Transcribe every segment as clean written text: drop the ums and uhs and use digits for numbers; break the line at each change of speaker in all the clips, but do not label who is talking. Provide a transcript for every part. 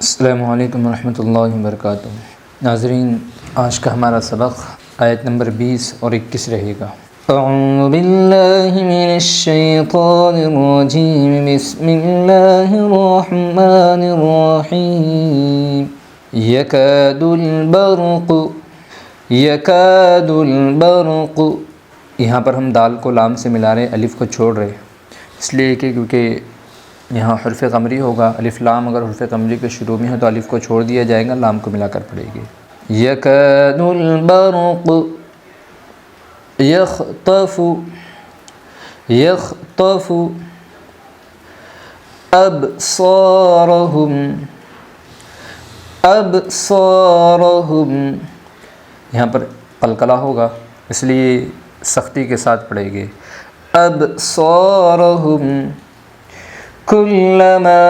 अस्सलामु अलैकुम वरहमतुल्लाहि वबरकातुहू। नाज़रीन, आज का हमारा सबक आयत नंबर 20 और 21 रहेगा। अऊज़ु बिल्लाहि मिनश शैतानिर रजीम, बिस्मिल्लाहिर रहमानिर रहीम। यकादुल बर्क़। यहाँ पर हम दाल को लाम से मिला रहे, अलिफ़ को छोड़ रहे, इसलिए कि क्योंकि यहाँ हर्फ़ क़मरी होगा। अलिफ़ लाम अगर हर्फ़ क़मरी के शुरू में हो तो अलिफ़ को छोड़ दिया जाएगा, लाम को मिलाकर पड़ेगी। यकादुल बर्क़ यख़्तफ़ु अबसारहुम। यहाँ पर क़लक़ला होगा, इसलिए सख्ती के साथ पड़ेगी। अबसारहुम कुल्लमा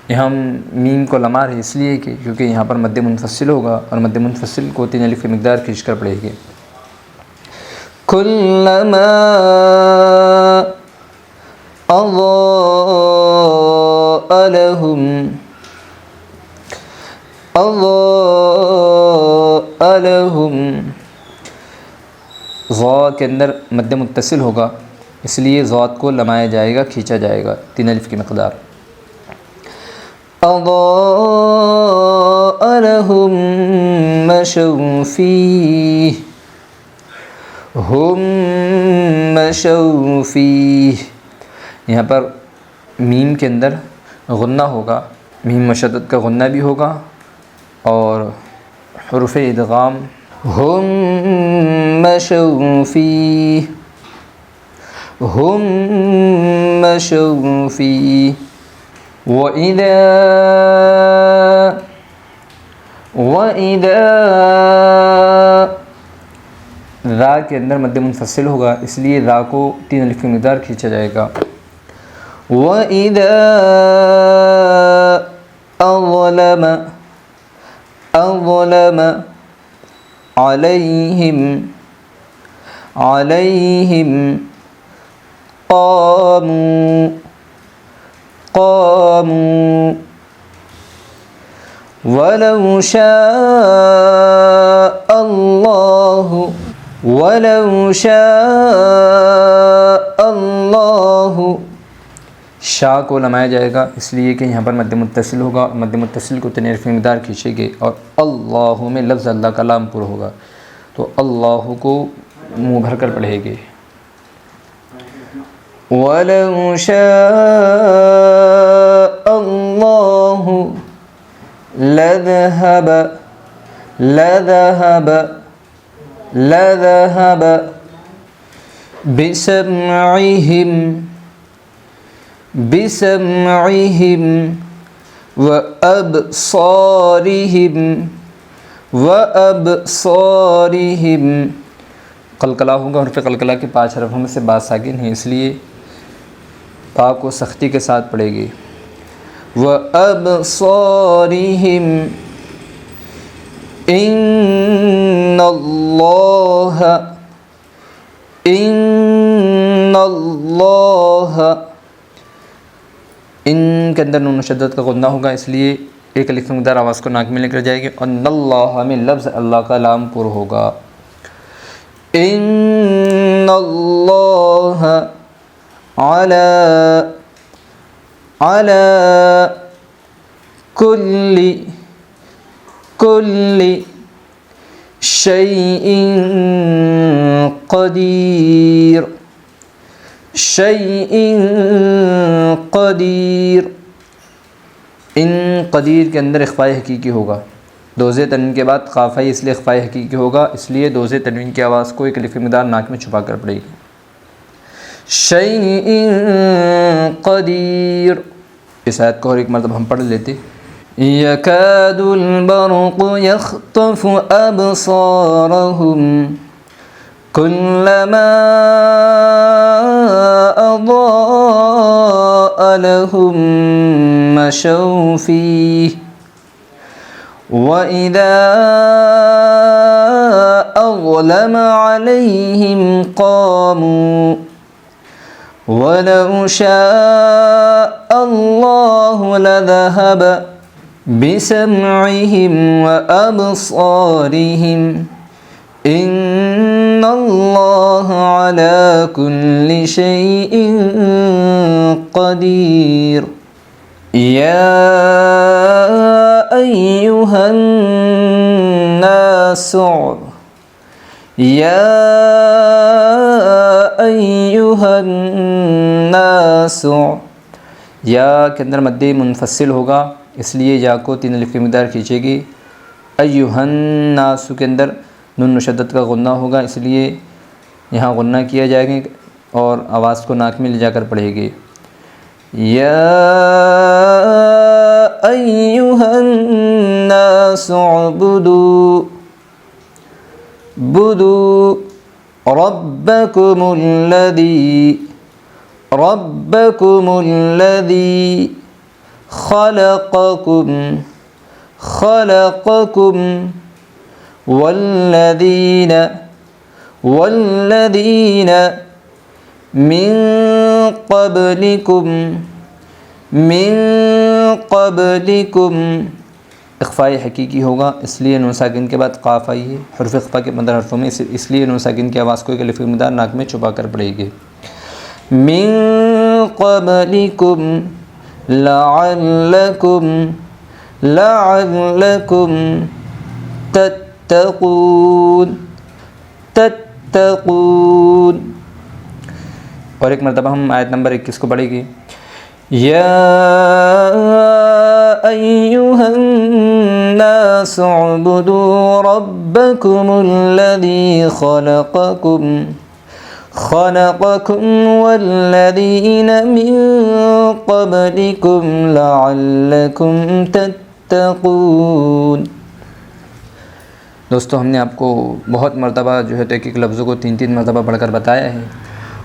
यहाँ हम मीम को लमा रहे इसलिए कि क्योंकि यहाँ पर मद्दे मुनफ़सिल होगा और मद्दे मुनफ़सिल को 3 अलिफ़ की मिक़दार खींच कर पड़ेगी। कुल्लमा अज़ाअ लहुम। ज़ा के अंदर मद्दे मुत्तसिल होगा, इसलिए ज़ात को लमाया जाएगा, खींचा जाएगा 3 अलिफ़ की मिक़दार। अज़ाअ लहुम मशौ फ़ीह, हुम मशौ फ़ीह। यहाँ पर मीम के अंदर गुन्ना होगा, मीम मशद्दत का गुन्ना भी होगा और हुरूफ़ इदग़ाम हुम मशौ फ़ीह, हुम मशौ फ़ीह। वइदा रा के अंदर मद्दे मुनफ़सिल होगा, इसलिए रा को 3 अलिफ़ की मिक़दार खींचा जाएगा। वइदा अज़लम अलैहिम क़ामू वलौ शाअ अल्लाहु। शाह को लमाया जाएगा, इसलिए कि यहाँ पर मद्दे मुत्तसिल होगा, मद्दे मुत्तसिल को 3 अलिफ़ की मिक़दार खींचेंगे और अल्लाहु में लफ्ज़ अल्लाह का लाम पुर होगा, तो अल्लाहु को मुँह भर कर पढ़ेंगे। वलौ शाअ अल्लाहु लज़हब बिसमइहिम व अबसारिहिम। क़लक़ला होगा, हर्फ़ क़लक़ला के 5 हरफ़ों में से बा साकिन है, इसलिए पा को सख्ती के साथ पड़ेगी। व अबसारिहिम इन्नल्लाह। इन के अंदर नून शद्दत का गुन्ना होगा, इसलिए 1 अलिफ़ की मिक़दार आवाज़ को नाक में लेकर जाएगी और नल्लाह में लफ्ज़ अल्लाह का लाम पुर होगा। इन्नल्लाह अला कुल्ली शैइन क़दीर। इन क़दीर के अंदर इख़फ़ाए हकीकी होगा, दोज़े तनवीन के बाद क़ाफ़ा है, इसलिए इख़फ़ाए हकीकी होगा, इसलिए दोज़े तनवीन की आवाज़ को 1 अलिफ़ की मिक़दार नाक में छुपा कर पड़ेगी। शैइन क़दीर। इस आयत को और एक मरतबा हम पढ़ लेते। यकादुल बर्क़ यख़्तफ़ु अबसारहुम कुल्लमा अज़ाअ लहुम मशौ फ़ीह वइज़ा अज़लम अलैहिम क़ामू वलौ शाअ अल्लाहु लज़हब बिसमइहिम व अबसारिहिम इन्नल्लाह अला कुल्लि शैइन क़दीर। या अय्युहन नासु या अय्युहन नासु। या के अंदर मद्दे मुनफसिल होगा, इसलिए या को 3 अलिफ की मिक़दार खींचेगी। अय्युहन नासु के अंदर नून मुशद्दद का गुन्ना होगा, इसलिए यहाँ गुन्ना किया जाएगा और आवाज़ को नाक में ले जाकर पढ़ेगी। या अय्युहन नासु बुदू रब्बकुमुल्लज़ी खलक़कुम वल्लज़ीन मिन क़ब्लिकुम। इख़फ़ाए हकीकी होगा, इसलिए नून साकिन के बाद क़ाफ़ आई है। हुर्फ़ इख़फ़ा के अंदर हरफ़ों में इसलिए नून साकिन की आवाज़ को एक अलिफ़ की मिक़दार नाक में छुपा कर पड़ेगी। मिन क़ब्लिकुम लअल्लकुम तत्तक़ून। और एक मरतबा हम आयत नंबर 21 को पढ़ेंगे। या अय्युहन नासु उ'बुदू रब्बकुमुल्लज़ी खलक़कुम वल्लज़ीन मिन क़ब्लिकुम लअल्लकुम तत्तक़ून। दोस्तों, हमने आपको बहुत मरतबा जो है तो एक लफ्ज़ों को 3-3 मरतबा पढ़कर बताया है,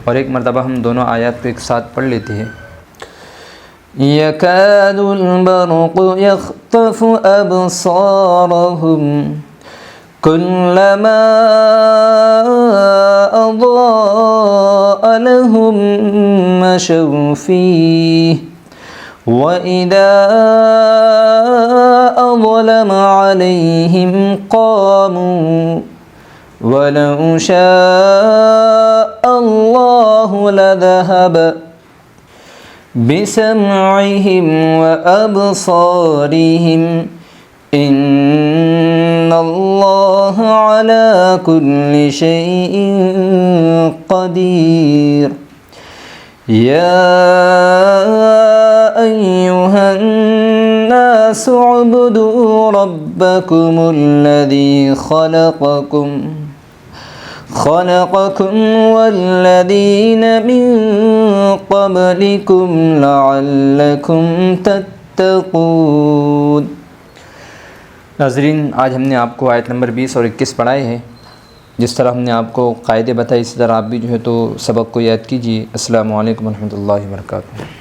और एक मरतबा हम दोनों आयत को एक साथ पढ़ लेते हैं। यकादुल बरक़ु यख़्तफ़ु अबसारहुम कुल्लमा अज़ाअ लहुम मशौ फ़ीहि व इज़ा अज़लम अलैहिम क़ामू वलौ शाअ अल्लाहु लज़हब बिसमइहिम व अबसारिहिम इन्नल्लाह अला कुल्लि शैइन क़दीर। या अय्युहन नासु उ'बुदू रब्बकुमुल्लज़ी खलक़कुम वल्लज़ीन मिन क़ब्लिकुम लअल्लकुम तत्तक़ून। नाज़रीन, आज हमने आपको आयत नंबर 20 और 21 पढ़ाए हैं। जिस तरह हमने आपको कायदे बताए, इसी तरह आप भी जो है तो सबक को याद कीजिए। अस्सलामु अलैकुम व रहमतुल्लाहि व बरकातुहू।